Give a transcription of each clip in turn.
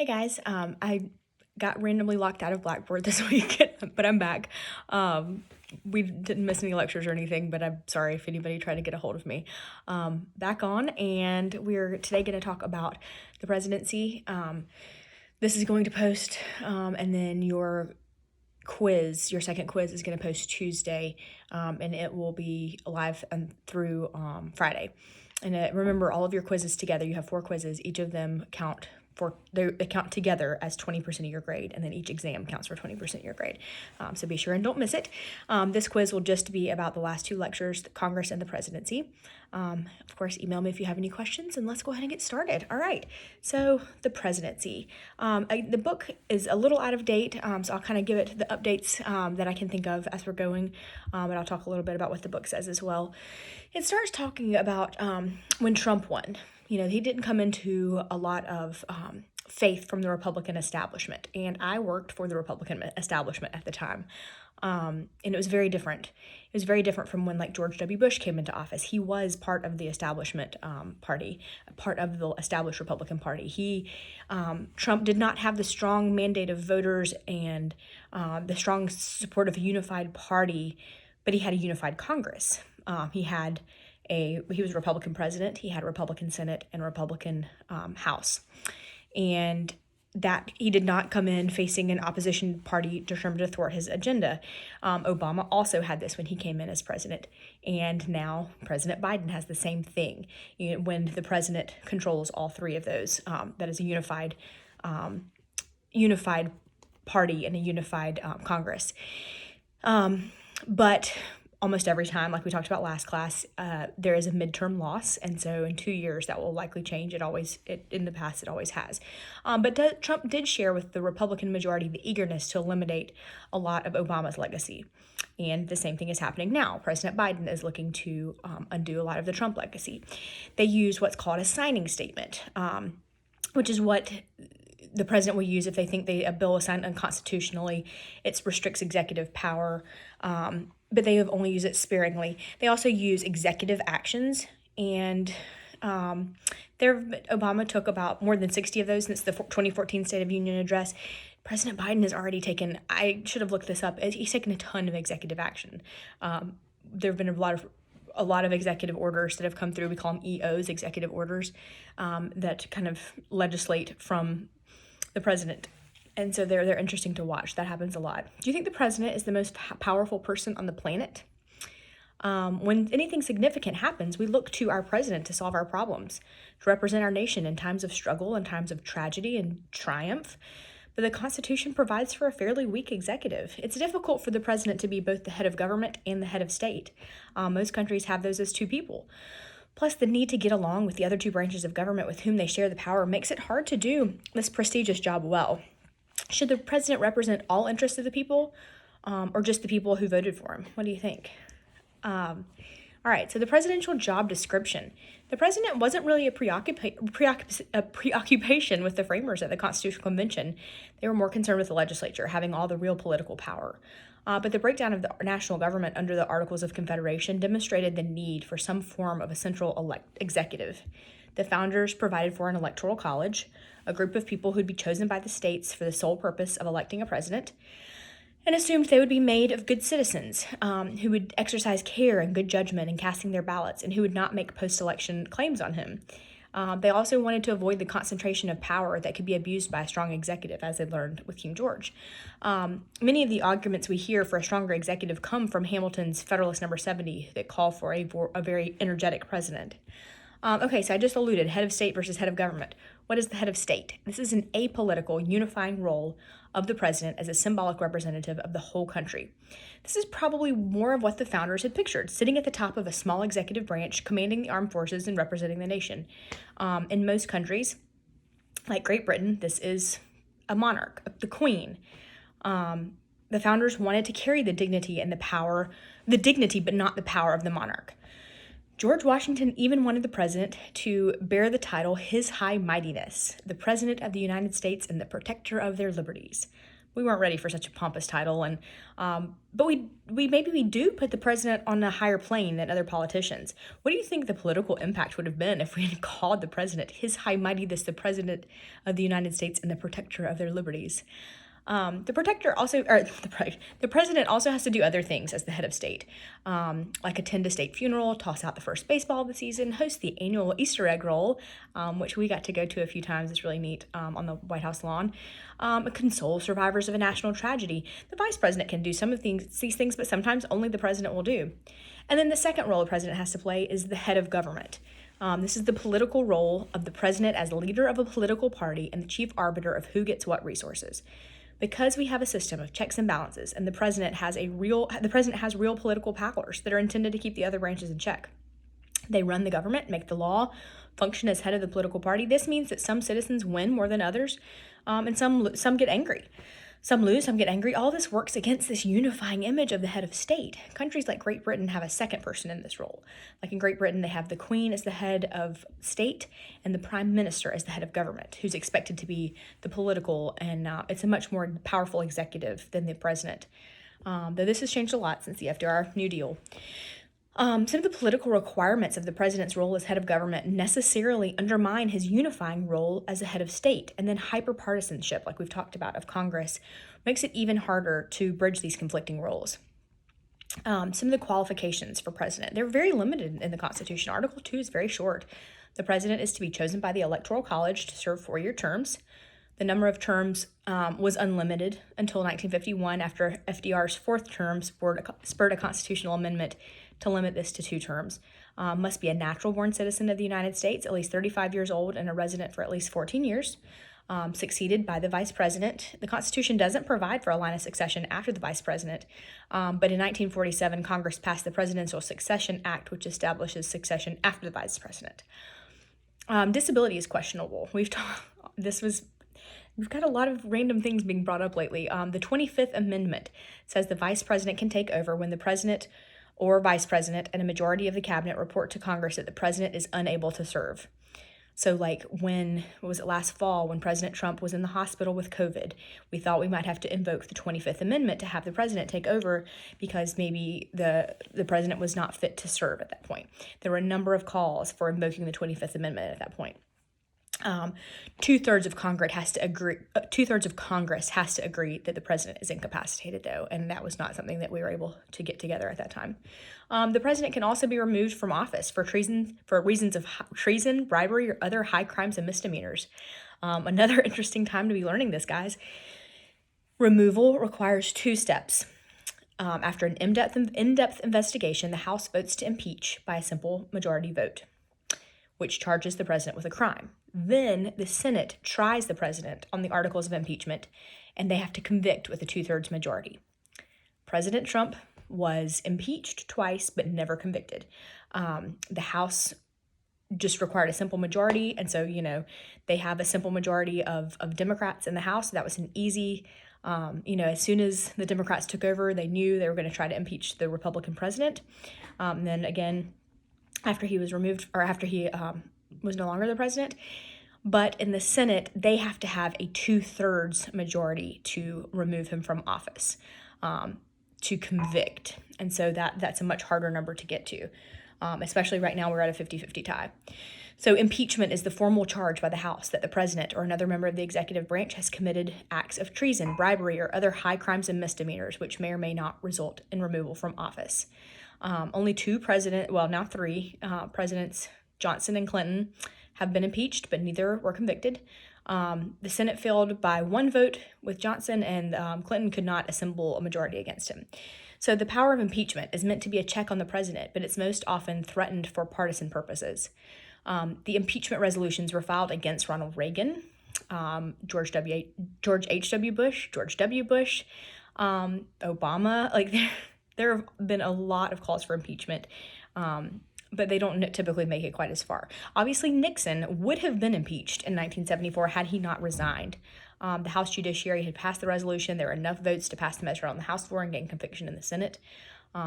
Hey guys, I got randomly locked out of Blackboard this week, but I'm back. We didn't miss any lectures or anything, but I'm sorry if anybody tried to get a hold of me. Back on, and we're today going to talk about the presidency. This is going to post, and then your second quiz is going to post Tuesday, and it will be live through Friday. And remember, all of your quizzes together, you have 4 quizzes. Each of them they count together as 20% of your grade, and then each exam counts for 20% of your grade. So be sure and don't miss it. This quiz will just be about the last 2 lectures, the Congress and the presidency. Of course, email me if you have any questions, and let's go ahead and get started. All right, so the presidency. The book is a little out of date, so I'll kind of give it the updates that I can think of as we're going, and I'll talk a little bit about what the book says as well. It starts talking about when Trump won. You know, he didn't come into a lot of faith from the Republican establishment, and I worked for the Republican establishment at the time. And it was very different. It was very different from when like George W. Bush came into office. He was part of the establishment party, part of the established Republican Party. Trump did not have the strong mandate of voters and the strong support of a unified party, but he had a unified Congress. He was a Republican president. He had a Republican Senate and a Republican House, and that he did not come in facing an opposition party determined to thwart his agenda. Obama also had this when he came in as president, and now President Biden has the same thing. You know, when the president controls all 3 of those, that is a unified party and a unified Congress. But almost every time, like we talked about last class, there is a midterm loss, and so in 2 years that will likely change. In the past, it always has. But Trump did share with the Republican majority the eagerness to eliminate a lot of Obama's legacy, and the same thing is happening now. President Biden is looking to undo a lot of the Trump legacy. They use what's called a signing statement, which is what the president will use if they think a bill is signed unconstitutionally. It restricts executive power, but they have only used it sparingly. They also use executive actions, and Obama took about more than 60 of those since the 2014 State of Union address. President Biden has already taken, I should have looked this up, he's taken a ton of executive action. There have been a lot of executive orders that have come through. We call them EOs, executive orders, that kind of legislate from the president. And so they're interesting to watch. That happens a lot. Do you think the president is the most powerful person on the planet? When anything significant happens, we look to our president to solve our problems, to represent our nation in times of struggle and times of tragedy and triumph. But the Constitution provides for a fairly weak executive. It's difficult for the president to be both the head of government and the head of state. Most countries have those as 2 people. Plus, the need to get along with the other 2 branches of government with whom they share the power makes it hard to do this prestigious job well. Should the president represent all interests of the people, or just the people who voted for him? What do you think? All right, so the presidential job description. The president wasn't really a preoccupation with the framers of the Constitutional Convention. They were more concerned with the legislature, having all the real political power. But the breakdown of the national government under the Articles of Confederation demonstrated the need for some form of a central executive. The founders provided for an electoral college, a group of people who'd be chosen by the states for the sole purpose of electing a president, and assumed they would be made of good citizens, who would exercise care and good judgment in casting their ballots, and who would not make post-election claims on him. They also wanted to avoid the concentration of power that could be abused by a strong executive, as they learned with King George. Many of the arguments we hear for a stronger executive come from Hamilton's Federalist Number 70 that call for a very energetic president. Okay, so I just alluded, head of state versus head of government. What is the head of state? This is an apolitical, unifying role of the president as a symbolic representative of the whole country. This is probably more of what the founders had pictured, sitting at the top of a small executive branch, commanding the armed forces and representing the nation. In most countries, like Great Britain, this is a monarch, the queen. The founders wanted to carry the dignity and the dignity, but not the power of the monarch. George Washington even wanted the president to bear the title His High Mightiness, the President of the United States and the Protector of their liberties. we weren't ready for such a pompous title, and but we do put the president on a higher plane than other politicians. What do you think the political impact would have been if we had called the president His High Mightiness, the President of the United States and the Protector of their liberties? The protector also, or the president also has to do other things as the head of state, like attend a state funeral, toss out the first baseball of the season, host the annual Easter egg roll, which we got to go to a few times. It's really neat on the White House lawn. Console survivors of a national tragedy. The vice president can do some of these things, but sometimes only the president will do. And then the second role the president has to play is the head of government. This is the political role of the president as leader of a political party and the chief arbiter of who gets what resources. Because we have a system of checks and balances, and the president has real political powers that are intended to keep the other branches in check. They run the government, make the law, function as head of the political party. This means that some citizens win more than others, and some get angry. Some lose, some get angry. All this works against this unifying image of the head of state. Countries like Great Britain have a second person in this role. Like in Great Britain, they have the Queen as the head of state and the Prime Minister as the head of government, who's expected to be the political, and it's a much more powerful executive than the president. Though this has changed a lot since the FDR New Deal. Some of the political requirements of the president's role as head of government necessarily undermine his unifying role as a head of state, and then hyperpartisanship, like we've talked about, of Congress, makes it even harder to bridge these conflicting roles. Some of the qualifications for president, they're very limited in the Constitution. Article 2 is very short. The president is to be chosen by the Electoral College to serve 4-year terms. The number of terms was unlimited until 1951, after FDR's fourth term spurred a constitutional amendment to limit this to 2 terms. Must be a natural-born citizen of the United States, at least 35 years old, and a resident for at least 14 years, succeeded by the vice president. The Constitution doesn't provide for a line of succession after the vice president, but in 1947, Congress passed the Presidential Succession Act, which establishes succession after the vice president. Disability is questionable. We've got a lot of random things being brought up lately. The 25th Amendment says the vice president can take over when the president or vice president and a majority of the cabinet report to Congress that the president is unable to serve. So like last fall when President Trump was in the hospital with COVID, we thought we might have to invoke the 25th Amendment to have the president take over because maybe the president was not fit to serve at that point. There were a number of calls for invoking the 25th Amendment at that point. 2/3 of Congress has to agree. 2/3 of Congress has to agree that the president is incapacitated, though, and that was not something that we were able to get together at that time. The president can also be removed from office for reasons of treason, bribery, or other high crimes and misdemeanors. Another interesting time to be learning this, guys. Removal requires 2 steps. After an in-depth investigation, the House votes to impeach by a simple majority vote, which charges the president with a crime. Then the Senate tries the president on the articles of impeachment, and they have to convict with a 2/3 majority. President Trump was impeached twice, but never convicted. The House just required a simple majority, and so, they have a simple majority of Democrats in the House. So that was an easy, as soon as the Democrats took over, they knew they were going to try to impeach the Republican president. And then again, after he was removed, or after he was no longer the president. But in the Senate, they have to have a 2/3 majority to remove him from office, to convict. And so that's a much harder number to get to, especially right now we're at a 50-50 tie. So impeachment is the formal charge by the House that the president or another member of the executive branch has committed acts of treason, bribery, or other high crimes and misdemeanors, which may or may not result in removal from office. Only 3 presidents, Johnson and Clinton, have been impeached, but neither were convicted. The Senate failed by 1 vote with Johnson, and Clinton could not assemble a majority against him. So the power of impeachment is meant to be a check on the president, but it's most often threatened for partisan purposes. The impeachment resolutions were filed against Ronald Reagan, George H.W. Bush, George W. Bush, Obama. Like there have been a lot of calls for impeachment, but they don't typically make it quite as far. Obviously, Nixon would have been impeached in 1974 had he not resigned. The House Judiciary had passed the resolution. There were enough votes to pass the measure on the House floor and gain conviction in the Senate.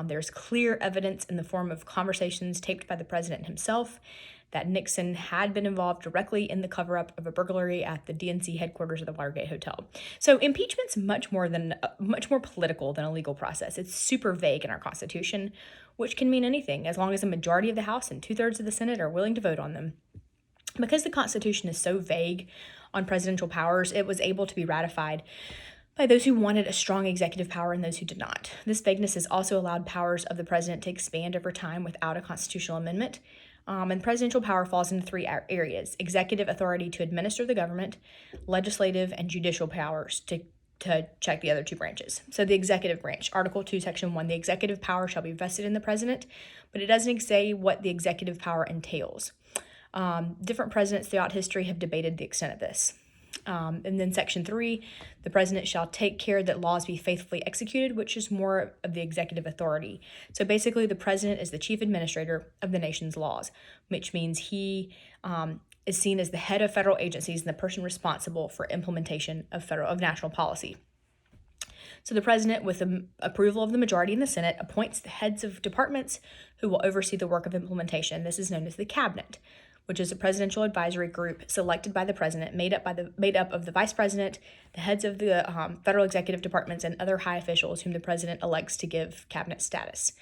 There's clear evidence in the form of conversations taped by the president himself that Nixon had been involved directly in the cover-up of a burglary at the DNC headquarters of the Watergate Hotel. So impeachment's much more political than a legal process. It's super vague in our Constitution, which can mean anything as long as a majority of the House and 2/3 of the Senate are willing to vote on them. Because the Constitution is so vague on presidential powers, it was able to be ratified by those who wanted a strong executive power and those who did not. This vagueness has also allowed powers of the president to expand over time without a constitutional amendment. And presidential power falls into three areas: executive authority to administer the government, legislative and judicial powers to check the other two branches. So the executive branch, Article 2, Section 1, the executive power shall be vested in the president, but it doesn't say what the executive power entails. Different presidents throughout history have debated the extent of this. And then Section 3, the president shall take care that laws be faithfully executed, which is more of the executive authority. So basically, the president is the chief administrator of the nation's laws, which means he is seen as the head of federal agencies and the person responsible for implementation of national policy. So the president, with the approval of the majority in the Senate, appoints the heads of departments who will oversee the work of implementation. This is known as the cabinet, which is a presidential advisory group selected by the president, made up of the vice president, the heads of the federal executive departments, and other high officials whom the president elects to give cabinet status.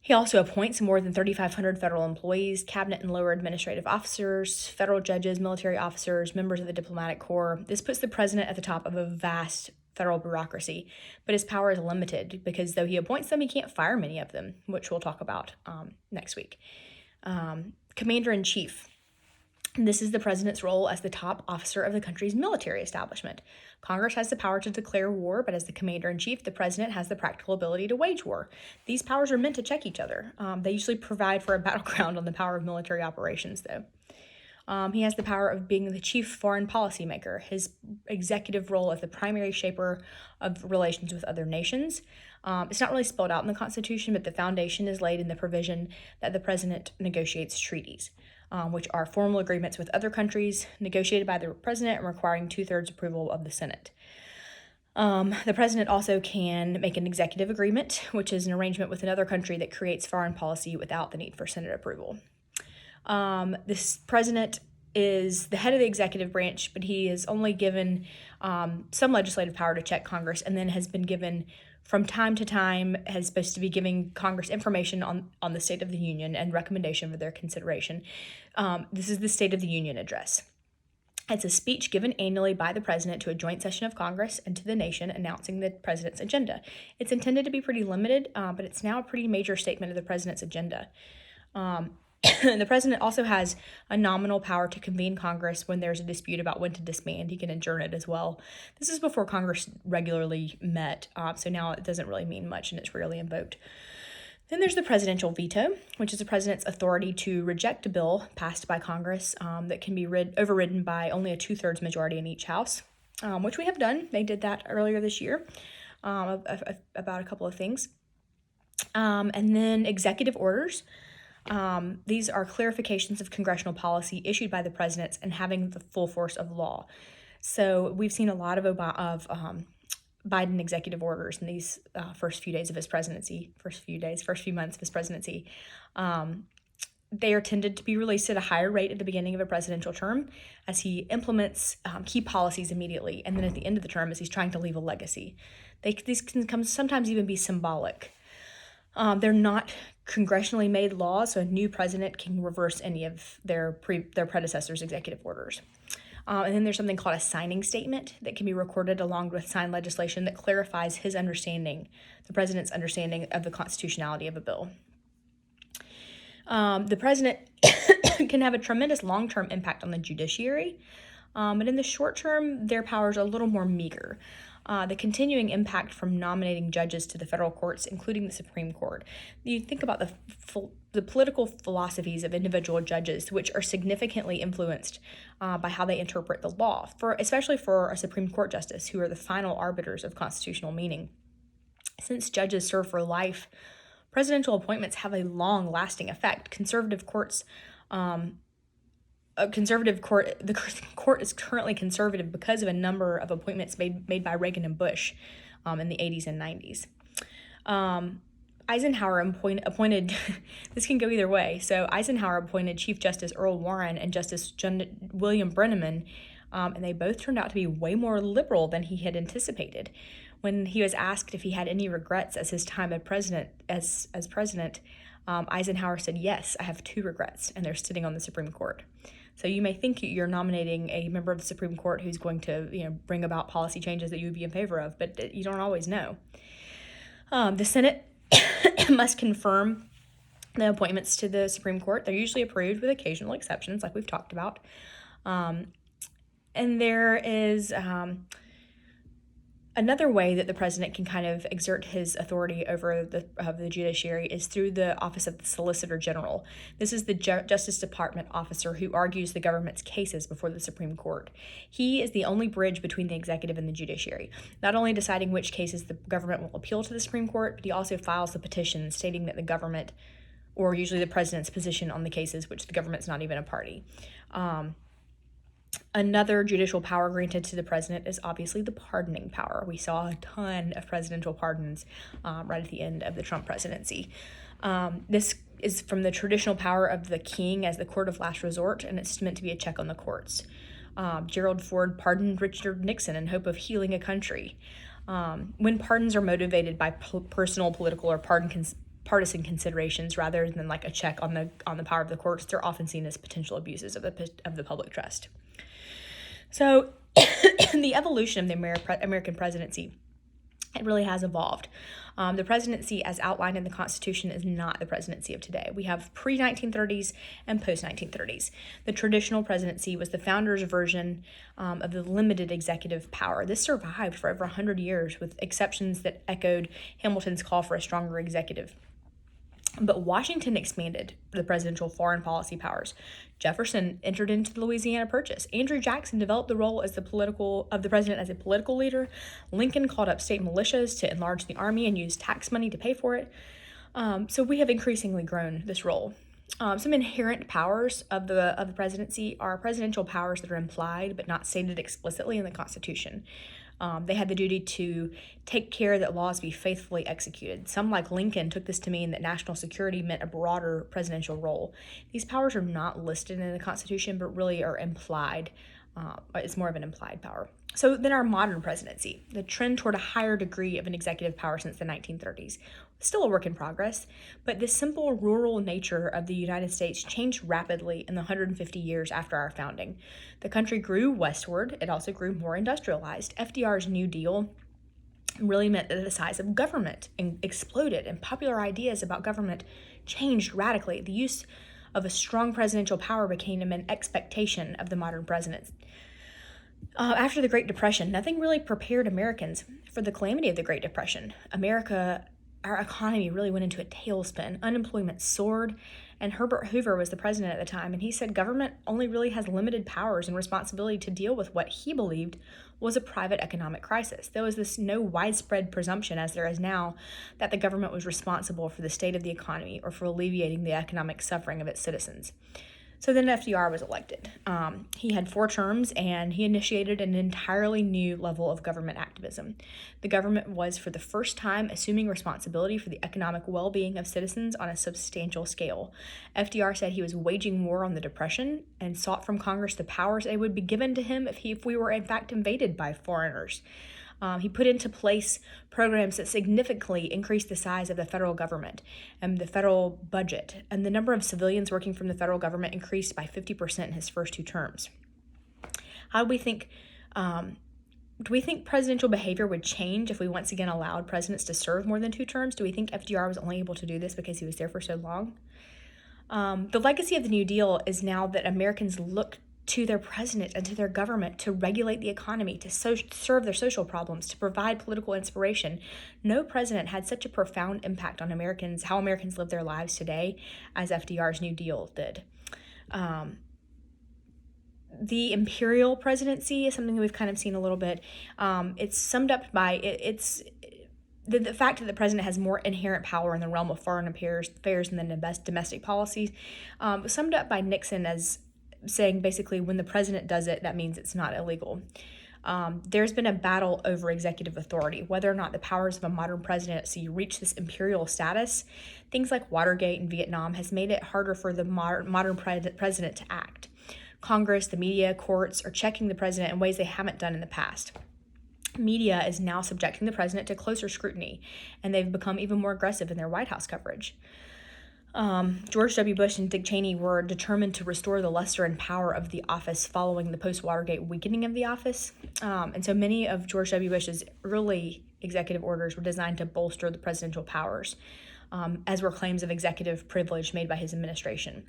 He also appoints more than 3,500 federal employees, cabinet and lower administrative officers, federal judges, military officers, members of the diplomatic corps. This puts the president at the top of a vast federal bureaucracy, but his power is limited because though he appoints them, he can't fire many of them, which we'll talk about next week. Commander-in-Chief. This is the president's role as the top officer of the country's military establishment. Congress has the power to declare war, but as the commander-in-chief, the president has the practical ability to wage war. These powers are meant to check each other. They usually provide for a battleground on the power of military operations, though. He has the power of being the chief foreign policy maker, his executive role as the primary shaper of relations with other nations. It's not really spelled out in the Constitution, but the foundation is laid in the provision that the president negotiates treaties, which are formal agreements with other countries negotiated by the president and requiring 2/3 approval of the Senate. The president also can make an executive agreement, which is an arrangement with another country that creates foreign policy without the need for Senate approval. This president is the head of the executive branch, but he is only given some legislative power to check Congress, and then has been given from time to time, is supposed to be giving Congress information on the State of the Union and recommendation for their consideration. This is the State of the Union address. It's a speech given annually by the president to a joint session of Congress and to the nation announcing the president's agenda. It's intended to be pretty limited, but it's now a pretty major statement of the president's agenda. The president also has a nominal power to convene Congress when there's a dispute about when to disband. He can adjourn it as well. This is before Congress regularly met, so now it doesn't really mean much and it's rarely invoked. Then there's the presidential veto, which is the president's authority to reject a bill passed by Congress that can be overridden by only a 2/3 majority in each house, which we have done. They did that earlier this year about a couple of things. And then executive orders. These are clarifications of congressional policy issued by the presidents and having the full force of law. So we've seen a lot of Biden executive orders in these first few months of his presidency. They are tended to be released at a higher rate at the beginning of a presidential term as he implements key policies immediately, and then at the end of the term as he's trying to leave a legacy. These can sometimes even be symbolic. They're not congressionally made laws, so a new president can reverse any of their predecessors' executive orders. And then there's something called a signing statement that can be recorded along with signed legislation that clarifies the president's understanding of the constitutionality of a bill. The president can have a tremendous long-term impact on the judiciary, but in the short term, their powers are a little more meager. The continuing impact from nominating judges to the federal courts, including the Supreme Court. You think about the political philosophies of individual judges, which are significantly influenced by how they interpret the law, especially for a Supreme Court justice, who are the final arbiters of constitutional meaning. Since judges serve for life, presidential appointments have a long-lasting effect. The court is currently conservative because of a number of appointments made by Reagan and Bush in the 80s and 90s. Eisenhower appointed, this can go either way. So Eisenhower appointed Chief Justice Earl Warren and Justice William Brenneman, and they both turned out to be way more liberal than he had anticipated. When he was asked if he had any regrets as his time as president, Eisenhower said, "Yes, I have 2 regrets, and they're sitting on the Supreme Court." So you may think you're nominating a member of the Supreme Court who's going to, bring about policy changes that you would be in favor of, but you don't always know. The Senate must confirm the appointments to the Supreme Court. They're usually approved with occasional exceptions, like we've talked about. And there is another way that the president can kind of exert his authority over the judiciary is through the office of the Solicitor General. This is the Justice Department officer who argues the government's cases before the Supreme Court. He is the only bridge between the executive and the judiciary, not only deciding which cases the government will appeal to the Supreme Court, but he also files the petition stating that the government, or usually the president's position on the cases, which the government's not even a party. Another judicial power granted to the president is obviously the pardoning power. We saw a ton of presidential pardons right at the end of the Trump presidency. This is from the traditional power of the king as the court of last resort, and it's meant to be a check on the courts. Gerald Ford pardoned Richard Nixon in hope of healing a country. When pardons are motivated by personal, political, or partisan considerations rather than like a check on the power of the courts, they're often seen as potential abuses of the public trust. So the evolution of the American presidency, it really has evolved. The presidency as outlined in the Constitution is not the presidency of today. We have pre-1930s and post-1930s. The traditional presidency was the founder's version of the limited executive power. This survived for over 100 years with exceptions that echoed Hamilton's call for a stronger executive. But Washington expanded the presidential foreign policy powers. Jefferson entered into the Louisiana Purchase. Andrew Jackson developed the role of the president as a political leader. Lincoln called up state militias to enlarge the army and used tax money to pay for it. So we have increasingly grown this role. Some inherent powers of the presidency are presidential powers that are implied but not stated explicitly in the Constitution. They had the duty to take care that laws be faithfully executed. Some, like Lincoln, took this to mean that national security meant a broader presidential role. These powers are not listed in the Constitution, but really are implied. It's more of an implied power. So then our modern presidency, the trend toward a higher degree of an executive power since the 1930s. Still a work in progress, but the simple rural nature of the United States changed rapidly in the 150 years after our founding. The country grew westward. It also grew more industrialized. FDR's New Deal really meant that the size of government exploded, and popular ideas about government changed radically. The use of a strong presidential power became an expectation of the modern president. After the Great Depression, nothing really prepared Americans for the calamity of the Great Depression. Our economy really went into a tailspin. Unemployment soared, and Herbert Hoover was the president at the time, and he said government only really has limited powers and responsibility to deal with what he believed was a private economic crisis. There was this no widespread presumption, as there is now, that the government was responsible for the state of the economy or for alleviating the economic suffering of its citizens. So then FDR was elected. He had 4 terms, and he initiated an entirely new level of government activism. The government was, for the first time, assuming responsibility for the economic well-being of citizens on a substantial scale. FDR said he was waging war on the Depression and sought from Congress the powers that would be given to him if we were in fact invaded by foreigners. He put into place programs that significantly increased the size of the federal government and the federal budget, and the number of civilians working from the federal government increased by 50% in his first 2 terms. How do we think presidential behavior would change if we once again allowed presidents to serve more than 2 terms? Do we think FDR was only able to do this because he was there for so long? The legacy of the New Deal is now that Americans look to their president and to their government to regulate the economy, to serve their social problems, to provide political inspiration. No president had such a profound impact on how Americans live their lives today as FDR's New Deal did. The imperial presidency is something that we've kind of seen a little bit. It's summed up by the fact that the president has more inherent power in the realm of foreign affairs than the domestic policies, summed up by Nixon as saying basically when the president does it, that means it's not illegal. There's been a battle over executive authority, whether or not the powers of a modern presidency reach this imperial status. Things like Watergate and Vietnam has made it harder for the modern president to act. Congress, the media, courts are checking the president in ways they haven't done in the past. Media is now subjecting the president to closer scrutiny, and they've become even more aggressive in their White House coverage. George W. Bush and Dick Cheney were determined to restore the luster and power of the office following the post-Watergate weakening of the office. And so many of George W. Bush's early executive orders were designed to bolster the presidential powers, as were claims of executive privilege made by his administration.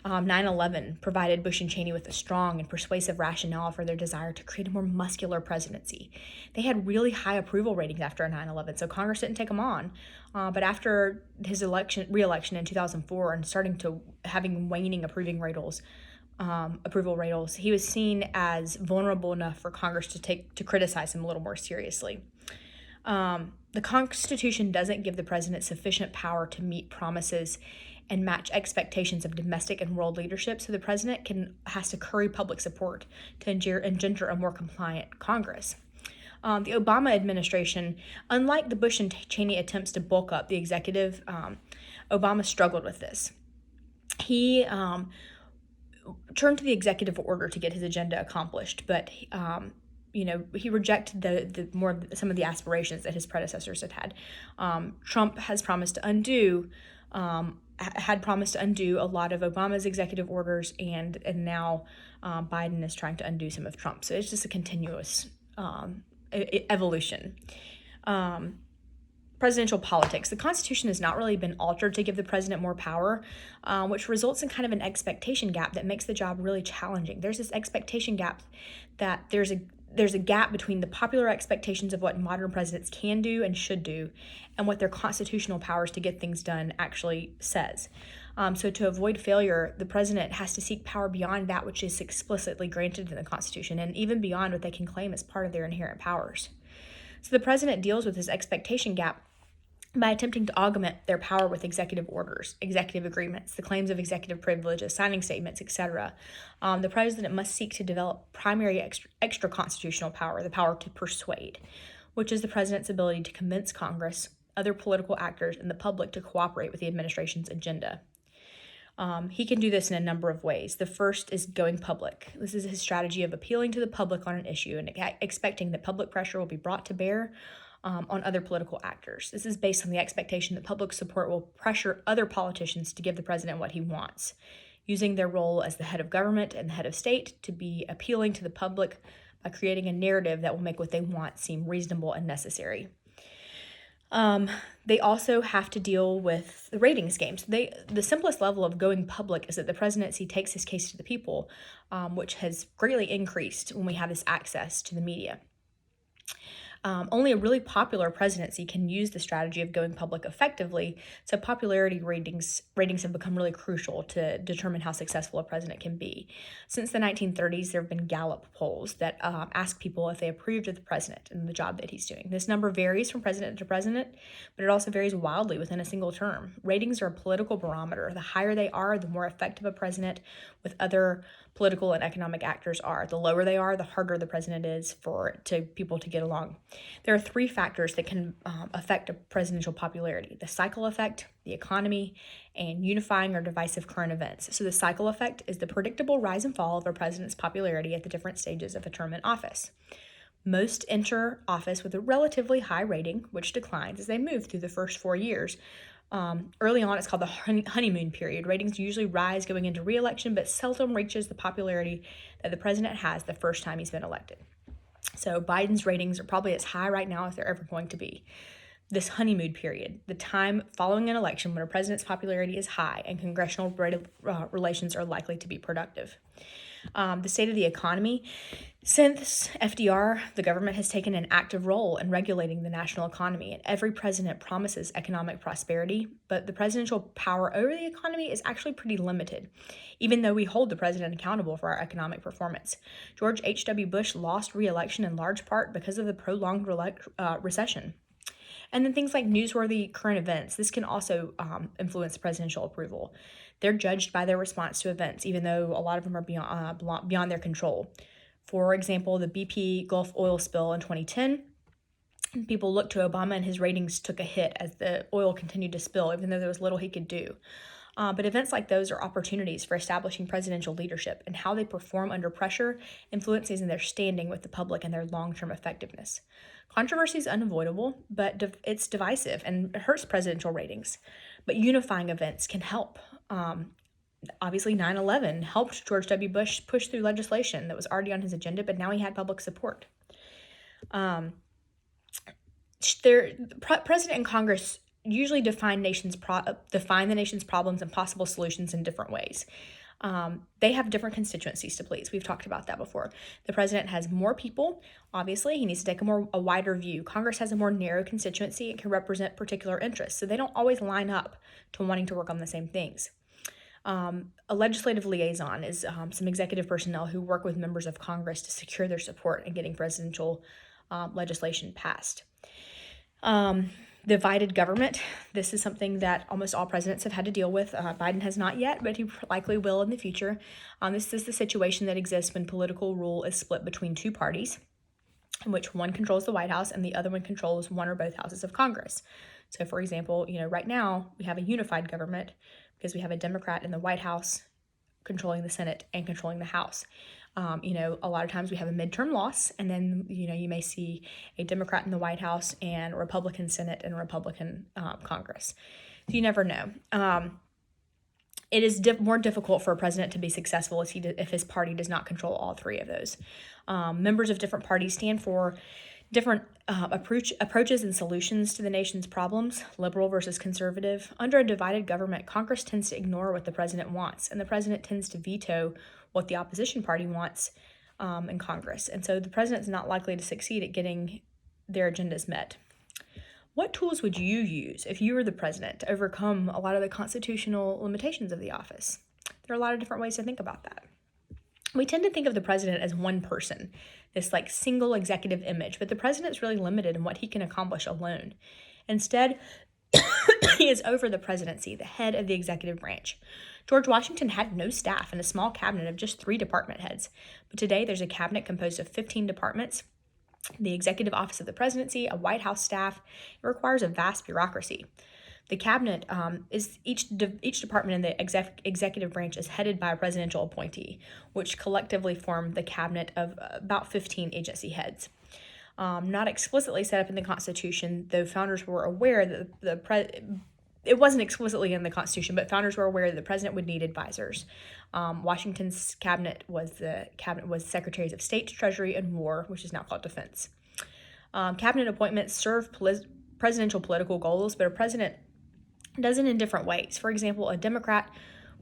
9/11 provided Bush and Cheney with a strong and persuasive rationale for their desire to create a more muscular presidency. They had really high approval ratings after 9/11, so Congress didn't take them on. But after his re-election in 2004 and starting to having waning approval ratings, he was seen as vulnerable enough for Congress to criticize him a little more seriously. The Constitution doesn't give the president sufficient power to meet promises and match expectations of domestic and world leadership, so the president has to curry public support to engender a more compliant Congress. The Obama administration, unlike the Bush and Cheney attempts to bulk up the executive, Obama struggled with this. He turned to the executive order to get his agenda accomplished, but he rejected some of the aspirations that his predecessors had. Trump had promised to undo a lot of Obama's executive orders, and now Biden is trying to undo some of Trump. So it's just a continuous evolution. Presidential politics. The Constitution has not really been altered to give the president more power, which results in kind of an expectation gap that makes the job really challenging. There's this expectation gap that there's a gap between the popular expectations of what modern presidents can do and should do and what their constitutional powers to get things done actually says. So to avoid failure, the president has to seek power beyond that which is explicitly granted in the Constitution and even beyond what they can claim as part of their inherent powers. So the president deals with this expectation gap by attempting to augment their power with executive orders, executive agreements, the claims of executive privileges, signing statements, etc. The president must seek to develop primary extra constitutional power, the power to persuade, which is the president's ability to convince Congress, other political actors, and the public to cooperate with the administration's agenda. He can do this in a number of ways. The first is going public. This is his strategy of appealing to the public on an issue and expecting that public pressure will be brought to bear on other political actors. This is based on the expectation that public support will pressure other politicians to give the president what he wants, using their role as the head of government and the head of state to be appealing to the public by creating a narrative that will make what they want seem reasonable and necessary. They also have to deal with the ratings games. The simplest level of going public is that the presidency takes his case to the people, which has greatly increased when we have this access to the media. Only a really popular presidency can use the strategy of going public effectively, so popularity ratings have become really crucial to determine how successful a president can be. Since the 1930s, there have been Gallup polls that ask people if they approved of the president and the job that he's doing. This number varies from president to president, but it also varies wildly within a single term. Ratings are a political barometer. The higher they are, the more effective a president with other political and economic actors are. The lower they are, the harder the president is for people to get along. There are three factors that can affect a presidential popularity: the cycle effect, the economy, and unifying or divisive current events. So the cycle effect is the predictable rise and fall of a president's popularity at the different stages of a term in office. Most enter office with a relatively high rating, which declines as they move through the first 4 years. Early on, it's called the honeymoon period. Ratings usually rise going into re-election, but seldom reaches the popularity that the president has the first time he's been elected. So Biden's ratings are probably as high right now as they're ever going to be. This honeymoon period, the time following an election when a president's popularity is high and congressional relations are likely to be productive. The state of the economy. Since FDR, the government has taken an active role in regulating the national economy, and every president promises economic prosperity, but the presidential power over the economy is actually pretty limited, even though we hold the president accountable for our economic performance. George H.W. Bush lost re-election in large part because of the prolonged recession. And then things like newsworthy current events. This can also influence presidential approval. They're judged by their response to events, even though a lot of them are beyond their control. For example, the BP Gulf oil spill in 2010, people looked to Obama and his ratings took a hit as the oil continued to spill, even though there was little he could do. But events like those are opportunities for establishing presidential leadership, and how they perform under pressure influences their standing with the public and their long-term effectiveness. Controversy is unavoidable, but it's divisive and it hurts presidential ratings. But unifying events can help. Obviously, 9/11 helped George W. Bush push through legislation that was already on his agenda, but now he had public support. President and Congress usually define the nation's problems and possible solutions in different ways. They have different constituencies to please. We've talked about that before. The president has more people. Obviously, he needs to take a wider view. Congress has a more narrow constituency and can represent particular interests, so they don't always line up to wanting to work on the same things. A legislative liaison is some executive personnel who work with members of Congress to secure their support in getting presidential legislation passed. Divided government. This is something that almost all presidents have had to deal with. Biden has not yet, but he likely will in the future. This is the situation that exists when political rule is split between two parties, in which one controls the White House and the other one controls one or both houses of Congress. So, for example, right now we have a unified government because we have a Democrat in the White House controlling the Senate and controlling the House. A lot of times we have a midterm loss, and then, you may see a Democrat in the White House and a Republican Senate and a Republican Congress. So you never know. It is more difficult for a president to be successful if his party does not control all three of those. Members of different parties stand for different approaches and solutions to the nation's problems, liberal versus conservative. Under a divided government, Congress tends to ignore what the president wants, and the president tends to veto what the opposition party wants in Congress. And so the president is not likely to succeed at getting their agendas met. What tools would you use if you were the president to overcome a lot of the constitutional limitations of the office? There are a lot of different ways to think about that. We tend to think of the president as one person, this single executive image, but the president is really limited in what he can accomplish alone. Instead, he is over the presidency, the head of the executive branch. George Washington had no staff and a small cabinet of just 3 department heads, but today there's a cabinet composed of 15 departments, the executive office of the presidency, a White House staff. It requires a vast bureaucracy. The cabinet is each department in the executive branch is headed by a presidential appointee, which collectively form the cabinet of about 15 agency heads. Not explicitly set up in the Constitution, though founders were aware that it wasn't explicitly in the Constitution, but founders were aware that the president would need advisors. Washington's cabinet was Secretaries of State, Treasury, and War, which is now called Defense. Cabinet appointments serve presidential political goals, but a president does it in different ways. For example, a Democrat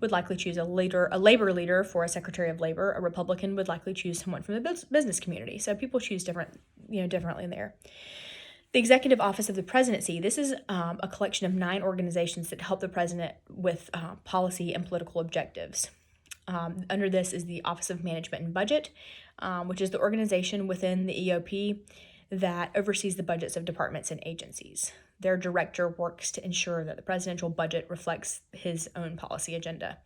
would likely choose a labor leader for a Secretary of Labor. A Republican would likely choose someone from the business community. So people choose differently in there. The Executive Office of the Presidency, this is a collection of 9 organizations that help the president with policy and political objectives. Under this is the Office of Management and Budget, which is the organization within the EOP that oversees the budgets of departments and agencies. Their director works to ensure that the presidential budget reflects his own policy agenda.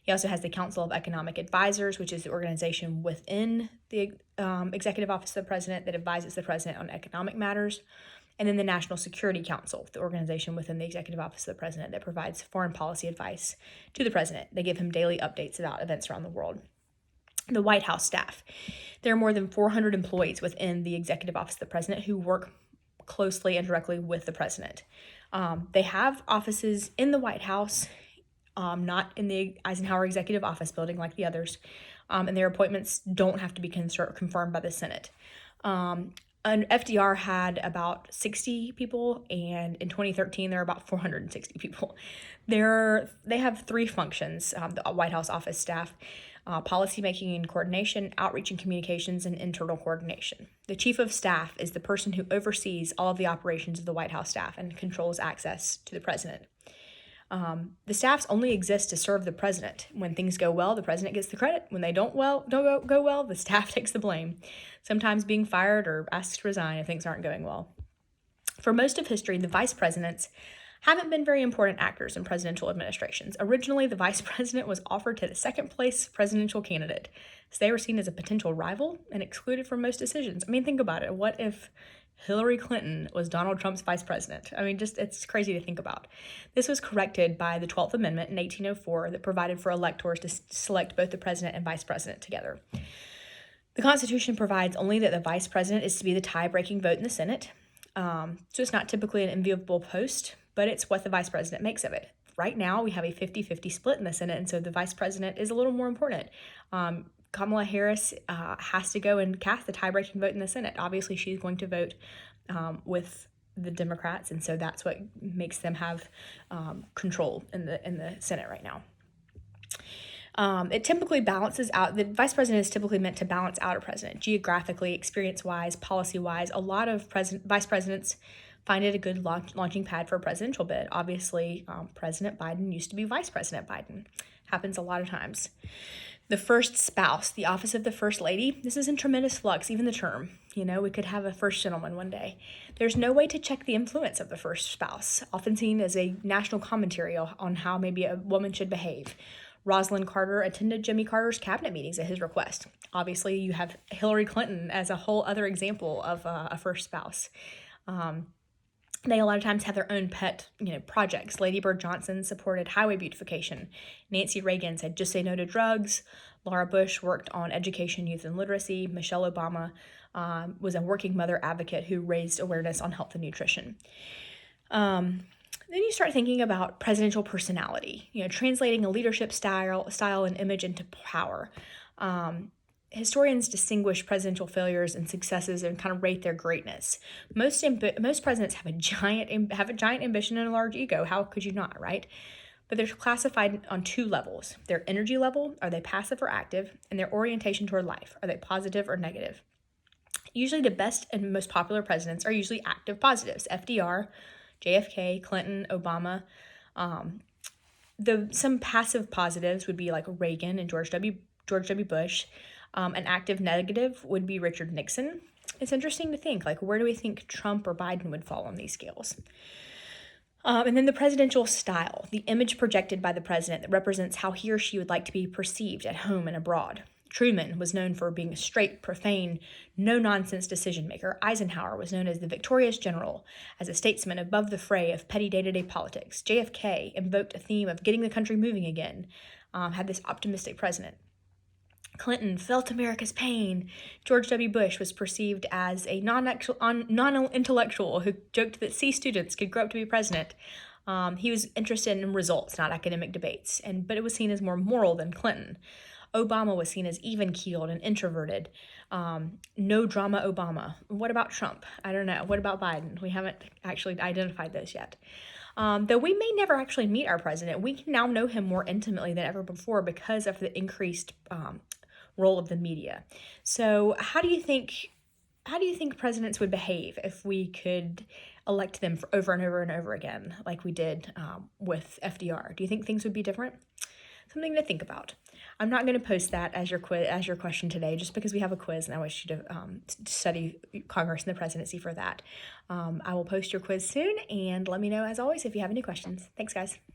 He also has the Council of Economic Advisors, which is the organization within the Executive Office of the President that advises the president on economic matters. And then the National Security Council, the organization within the Executive Office of the President that provides foreign policy advice to the president. They give him daily updates about events around the world. The White House staff. There are more than 400 employees within the Executive Office of the President who work closely and directly with the president. They have offices in the White House, not in the Eisenhower Executive Office building like the others, and their appointments don't have to be confirmed by the Senate. And FDR had about 60 people, and in 2013 there are about 460 people. They have 3 functions, the White House office staff: policymaking and coordination, outreach and communications, and internal coordination. The Chief of Staff is the person who oversees all of the operations of the White House staff and controls access to the president. The staffs only exist to serve the president. When things go well, the president gets the credit. When they don't go well, the staff takes the blame, sometimes being fired or asked to resign if things aren't going well. For most of history, the vice presidents haven't been very important actors in presidential administrations. Originally, the vice president was offered to the second place presidential candidate, so they were seen as a potential rival and excluded from most decisions. I mean, think about it. What if Hillary Clinton was Donald Trump's vice president? I mean, it's crazy to think about. This was corrected by the 12th Amendment in 1804 that provided for electors to select both the president and vice president together. The Constitution provides only that the vice president is to be the tie-breaking vote in the Senate. So it's not typically an enviable post, but it's what the vice president makes of it. Right now, we have a 50-50 split in the Senate, and so the vice president is a little more important. Kamala Harris has to go and cast the tie-breaking vote in the Senate. Obviously, she's going to vote with the Democrats, and so that's what makes them have control in the Senate right now. It typically balances out, the vice president is typically meant to balance out a president, geographically, experience-wise, policy-wise. A lot of vice presidents find it a good launching pad for a presidential bid. Obviously, President Biden used to be Vice President Biden. Happens a lot of times. The first spouse, the office of the first lady, this is in tremendous flux, even the term. You know, we could have a first gentleman one day. There's no way to check the influence of the first spouse, often seen as a national commentary on how maybe a woman should behave. Rosalind Carter attended Jimmy Carter's cabinet meetings at his request. Obviously, you have Hillary Clinton as a whole other example of a first spouse. They a lot of times have their own pet, projects. Lady Bird Johnson supported highway beautification. Nancy Reagan said, just say no to drugs. Laura Bush worked on education, youth, and literacy. Michelle Obama was a working mother advocate who raised awareness on health and nutrition. Then you start thinking about presidential personality, translating a leadership style and image into power. Historians distinguish presidential failures and successes and kind of rate their greatness. Most presidents have a giant ambition and a large ego. How could you not, right? But they're classified on two levels. Their energy level, are they passive or active? And their orientation toward life, are they positive or negative? Usually the best and most popular presidents are usually active positives. FDR, JFK, Clinton, Obama. Some passive positives would be like Reagan and George W. Bush. An active negative would be Richard Nixon. It's interesting to think, where do we think Trump or Biden would fall on these scales? And then the presidential style, the image projected by the president that represents how he or she would like to be perceived at home and abroad. Truman was known for being a straight, profane, no-nonsense decision-maker. Eisenhower was known as the victorious general, as a statesman above the fray of petty day-to-day politics. JFK invoked a theme of getting the country moving again, had this optimistic president. Clinton felt America's pain. George W. Bush was perceived as a non-intellectual who joked that C students could grow up to be president. He was interested in results, not academic debates, but it was seen as more moral than Clinton. Obama was seen as even-keeled and introverted. No drama Obama. What about Trump? I don't know. What about Biden? We haven't actually identified those yet. Though we may never actually meet our president, we can now know him more intimately than ever before because of the increased role of the media. So how do you think presidents would behave if we could elect them for over and over and over again, like we did with FDR? Do you think things would be different? Something to think about. I'm not going to post that as your question today, just because we have a quiz and I wish you to study Congress and the presidency for that. I will post your quiz soon, and let me know, as always, if you have any questions. Thanks, guys.